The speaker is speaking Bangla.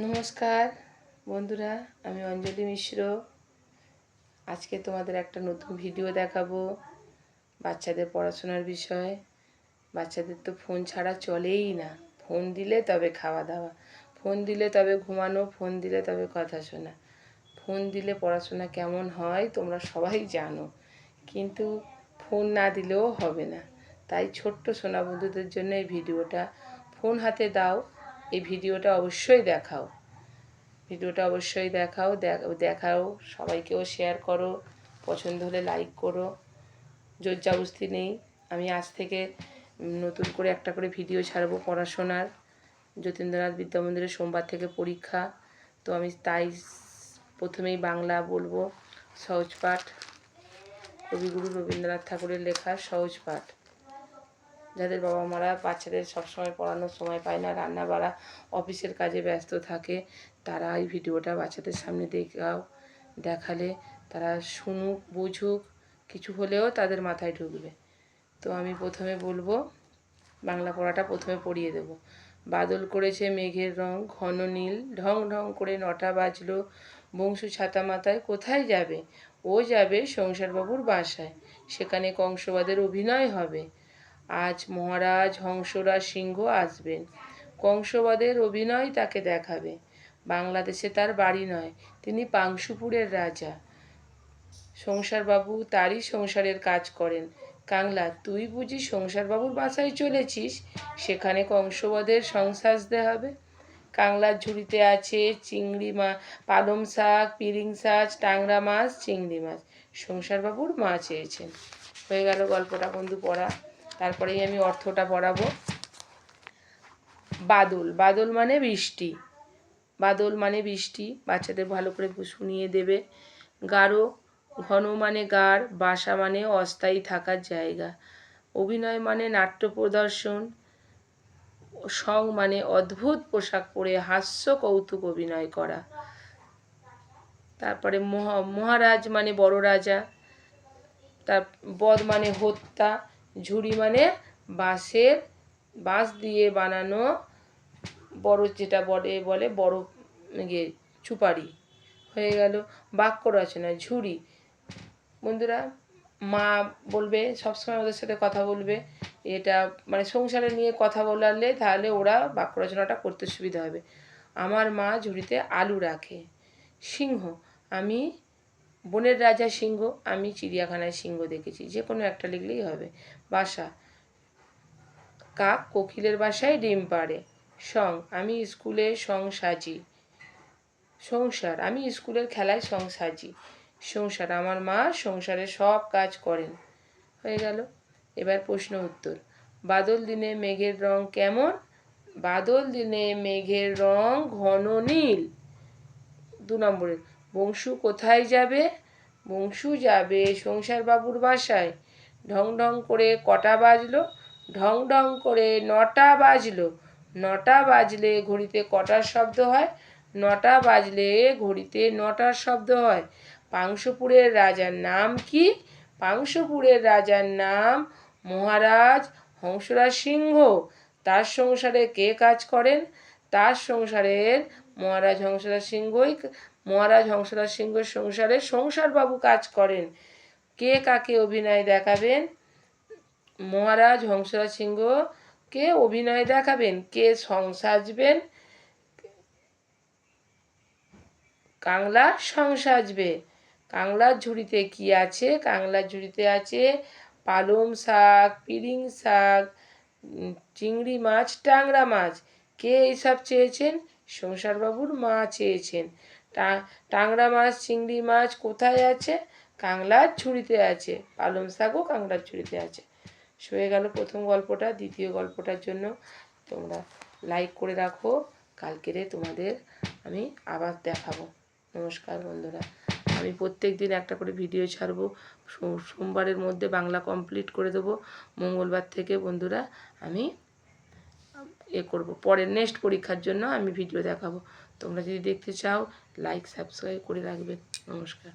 নমস্কার বন্ধুরা, আমি অঞ্জলি মিশ্র। আজকে তোমাদের একটা নতুন ভিডিও দেখাবো বাচ্চাদের পড়াশোনার বিষয়। বাচ্চাদের তো ফোন ছাড়া চলেই না। ফোন দিলে তবে খাওয়া দাওয়া, ফোন দিলে তবে ঘুমানো, ফোন দিলে তবে কথা শোনা। ফোন দিলে পড়াশোনা কেমন হয় তোমরা সবাই জানো, কিন্তু ফোন না দিলেও হবে না। তাই ছোট্ট সোনা বন্ধুদের জন্য এই ভিডিওটা। ফোন হাতে দাও, এই ভিডিওটা অবশ্যই দেখাও। দেখাও, সবাইকেও শেয়ার করো, পছন্দ হলে লাইক করো। জোরজাবস্তি নেই। আমি আজ থেকে নতুন করে একটা করে ভিডিও ছাড়বো পড়াশোনার। যতীন্দ্রনাথ বিদ্যা মন্দিরে সোমবার থেকে পরীক্ষা, তো আমি তাই প্রথমেই বাংলা বলবো। সহজ পাঠ, কবিগুরু রবীন্দ্রনাথ ঠাকুরের লেখা সহজ পাঠ। যাদের বাবা মারা বাচ্চাদের সবসময় পড়ানোর সময় পায় না, রান্না বাড়া অফিসের কাজে ব্যস্ত থাকে, তারা এই ভিডিওটা বাচ্চাদের সামনে দেখালে তারা শুনুক, বুঝুক, কিছু হলেও তাদের মাথায় ঢুকবে। তো আমি প্রথমে বলবো, বাংলা পড়াটা প্রথমে পড়িয়ে দেব। বাদল করেছে মেঘের রং ঘন নীল, ঢং ঢং করে 9টা বাজলো, বংশু ছাতা মাথায় কোথায় যাবে? ও যাবে সংসারবাবুর বাসায়, সেখানে কংসবাদের অভিনয় হবে। আজ মহারাজ হংসরাজ সিংহ আসবেন, কংসবদের অভিনয় তাকে দেখাবে। বাংলাদেশে তার বাড়ি নয়, তিনি পাংশুপুরের রাজা। সংসারবাবু তারই সংসারের কাজ করেন। কাংলা, তুই বুঝি সংসারবাবুর বাসায় চলেছিস? সেখানে কংসবদের সংসাজতে হবে। কাংলার ঝুড়িতে আছে চিংড়ি মাছ, পালং শাক, পিরিং শাক, টাংরা মাছ, চিংড়ি মাছ। সংসারবাবুর মা চেয়েছেন। হয়ে গেল গল্পটা বন্ধু পড়া। তারপরেই আমি অর্থটা পড়াবো। বাদল, বাদল মানে বৃষ্টি। বাদল মানে বৃষ্টি, বাচ্চাদের ভালো করে শুনিয়ে দেবে। গাঢ়, ঘন মানে গাঢ়, বাসা মানে অস্থায়ী থাকার জায়গা। অভিনয় মানে নাট্য প্রদর্শন। সং মানে অদ্ভুত পোশাক পরে হাস্য কৌতুক অভিনয় করা। তারপরে মহারাজ মানে বড় রাজা। তার বধ মানে হত্যা। ঝুড়ি মানে বাঁশ দিয়ে বানানো বড়, যেটা বলে বড় চুপারি। হয়ে গেল বাক্য রচনা। ঝুড়ি, বন্ধুরা মা বলবে সবসময় ওদের সাথে কথা বলবে, এটা মানে সংসারে নিয়ে কথা বলালে তাহলে ওরা বাক্য রচনাটা করতে সুবিধা হবে। আমার মা ঝুড়িতে আলু রাখে। সিংহ, আমি বনের রাজা সিংহ, আমি চিড়িয়াখানায় সিংহ দেখেছি। যে কোনো একটা লিখলেই হবে। বাসা, কাক কোকিলের বাসায় ডিম পাড়ে। সং, আমি স্কুলে সং সাজি। সংসার, আমি স্কুলের খেলায় সং সাজি। সংসার, আমার মা সংসারে সব কাজ করেন। হয়ে গেল। এবার প্রশ্ন উত্তর। বাদল দিনে মেঘের রং কেমন? বাদল দিনে মেঘের রং ঘন নীল। 2 নম্বরে, বংশু কোথায় যাবে? বংশু যাবে সংসারবাবুর বাসায়। ঢং ঢং করে কটা বাজলো? ঢং ঢং করে 9টা বাজলো। 9টা বাজলে ঘড়িতে কটার শব্দ হয়? 9টা বাজলে ঘড়িতে 9টার শব্দ হয়। পাংশুপুরের রাজার নাম কি? পাংশুপুরের রাজার নাম মহারাজ হংসরাজ সিংহ। তার সংসারে কে কাজ করেন? তার সংসারের মহারাজ হংসরাজ সিংহের সংসারে সংসারবাবু কাজ করেন। কে কাকে অভিনয় দেখাবেন? মহারাজ হংসরাজ সিংহকে অভিনয় দেখাবেন। কে সং সাজবেন? কাংলা সং সাজবে। কাংলার ঝুড়িতে কি আছে? কাংলার ঝুড়িতে আছে পালং শাক, পিরিং শাক, চিংড়ি মাছ, টাংরা মাছ। কে এইসব চেয়েছেন? সংসারবাবুর মা চেয়েছেন। টাংরা মাছ, চিংড়ি মাছ কোথায় আছে? কাংলার ঝুড়িতে আছে। পালং শাকও কাংলার ঝুড়িতে আছে। হয়ে গেল প্রথম গল্পটা। দ্বিতীয় গল্পটার জন্য তোমরা লাইক করে রাখো। কালকেরে তোমাদের আমি আবার দেখাবো। নমস্কার বন্ধুরা। আমি প্রত্যেক দিন একটা করে ভিডিও ছাড়বো। সোমবারের মধ্যে বাংলা কমপ্লিট করে দেবো। মঙ্গলবার থেকে বন্ধুরা আমি করব, পরের নেক্সট পরীক্ষার জন্য আমি ভিডিও দেখাবো। তোমরা যদি দেখতে চাও লাইক সাবস্ক্রাইব করে রাখবেন। নমস্কার।